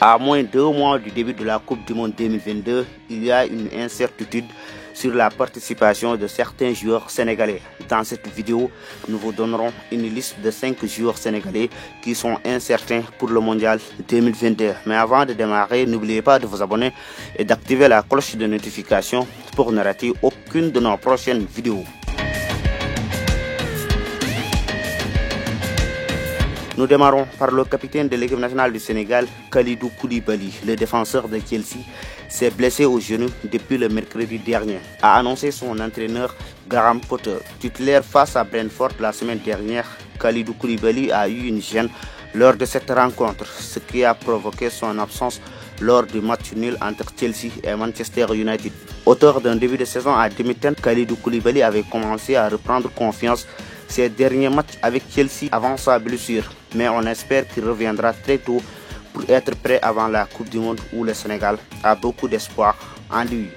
À moins de 2 mois du début de la Coupe du Monde 2022, il y a une incertitude sur la participation de certains joueurs sénégalais. Dans cette vidéo, nous vous donnerons une liste de 5 joueurs sénégalais qui sont incertains pour le Mondial 2022. Mais avant de démarrer, n'oubliez pas de vous abonner et d'activer la cloche de notification pour ne rater aucune de nos prochaines vidéos. Nous démarrons par le capitaine de l'équipe nationale du Sénégal, Kalidou Koulibaly. Le défenseur de Chelsea s'est blessé au genou depuis le mercredi dernier, a annoncé son entraîneur Graham Potter. Titulaire face à Brentford la semaine dernière, Kalidou Koulibaly a eu une gêne lors de cette rencontre, ce qui a provoqué son absence lors du match nul entre Chelsea et Manchester United. Auteur d'un début de saison à demi-teinte, Kalidou Koulibaly avait commencé à reprendre confiance ses derniers matchs avec Chelsea avant sa blessure, mais on espère qu'il reviendra très tôt pour être prêt avant la Coupe du Monde où le Sénégal a beaucoup d'espoir en lui.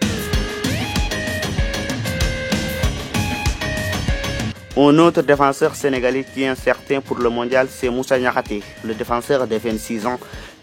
Un autre défenseur sénégalais qui est incertain pour le mondial, c'est Moussa Niakhaté. Le défenseur de 26 ans,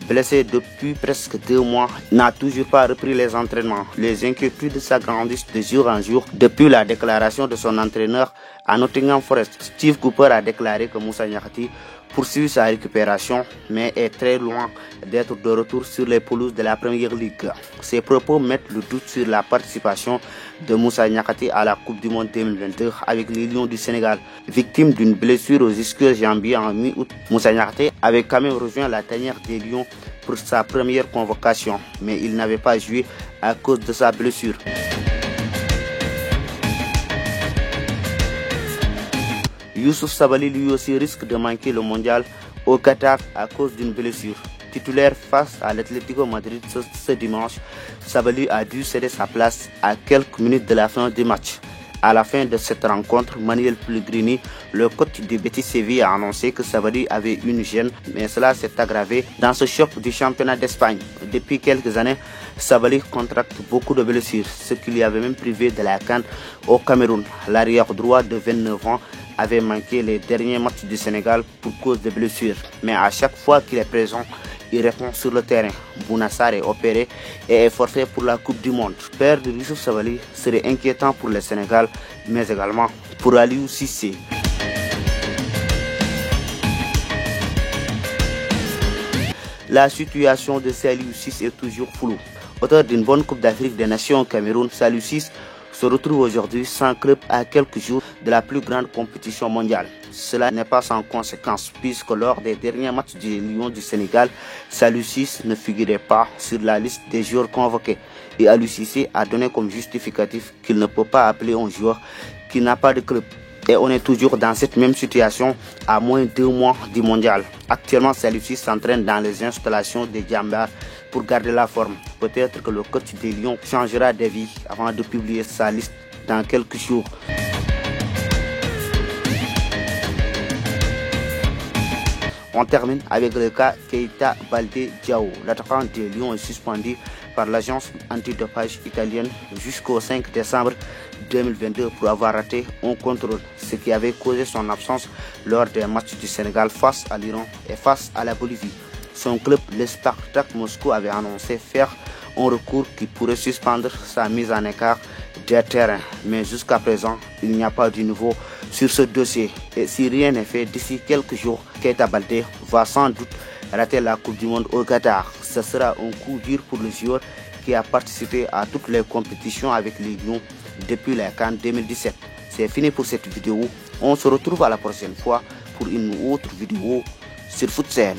blessé depuis presque 2 mois, n'a toujours pas repris les entraînements. Les inquiétudes s'agrandissent de jour en jour depuis la déclaration de son entraîneur à Nottingham Forest. Steve Cooper a déclaré que Moussa Niakhaté poursuit sa récupération, mais est très loin d'être de retour sur les pelouses de la Première Ligue. Ces propos mettent le doute sur la participation de Moussa Niakhaté à la Coupe du Monde 2022 avec les Lions du Sénégal. Victime d'une blessure aux ischio-jambiers en mi-août, Moussa Niakhaté avait quand même rejoint la tanière des Lions pour sa première convocation, mais il n'avait pas joué à cause de sa blessure. Youssouf Sabaly lui aussi risque de manquer le mondial au Qatar à cause d'une blessure. Titulaire face à l'Atlético Madrid ce dimanche, Sabaly a dû céder sa place à quelques minutes de la fin du match. À la fin de cette rencontre, Manuel Pellegrini, le coach du Betis Séville, a annoncé que Sabaly avait une gêne, mais cela s'est aggravé dans ce choc du championnat d'Espagne. Depuis quelques années, Sabaly contracte beaucoup de blessures, ce qui lui avait même privé de la CAN au Cameroun. L'arrière droit de 29 ans avait manqué les derniers matchs du Sénégal pour cause de blessures, mais à chaque fois qu'il est présent, il répond sur le terrain. Bouna Sarr est opéré et est forfait pour la Coupe du Monde. Perdre Youssouf Sabaly serait inquiétant pour le Sénégal, mais également pour Aliou Cissé. La situation de Saliou Ciss est toujours floue. Auteur d'une bonne Coupe d'Afrique des Nations au Cameroun, Saliou Ciss se retrouve aujourd'hui sans club à quelques jours de la plus grande compétition mondiale. Cela n'est pas sans conséquence puisque lors des derniers matchs du Lions du Sénégal, Saliou Ciss ne figurait pas sur la liste des joueurs convoqués et Aliou Cissé a donné comme justificatif qu'il ne peut pas appeler un joueur qui n'a pas de club. Et on est toujours dans cette même situation à moins de 2 mois du mondial. Actuellement, Saliou Ciss s'entraîne dans les installations des Djambar pour garder la forme. Peut-être que le coach des Lions changera d'avis avant de publier sa liste dans quelques jours. On termine avec le cas Keita Baldé Diao. L'attaquant des Lions est suspendu par l'agence antidopage italienne jusqu'au 5 décembre 2022 pour avoir raté un contrôle, ce qui avait causé son absence lors des matchs du Sénégal face à l'Iran et face à la Bolivie. Son club, le Spartak Moscou, avait annoncé faire un recours qui pourrait suspendre sa mise en écart des terrains. Mais jusqu'à présent, il n'y a pas de nouveau sur ce dossier. Et si rien n'est fait d'ici quelques jours, Keita Baldé va sans doute rater la Coupe du Monde au Qatar. Ce sera un coup dur pour le joueur qui a participé à toutes les compétitions avec les Lions depuis la CAN 2017. C'est fini pour cette vidéo. On se retrouve à la prochaine fois pour une autre vidéo sur Futsal.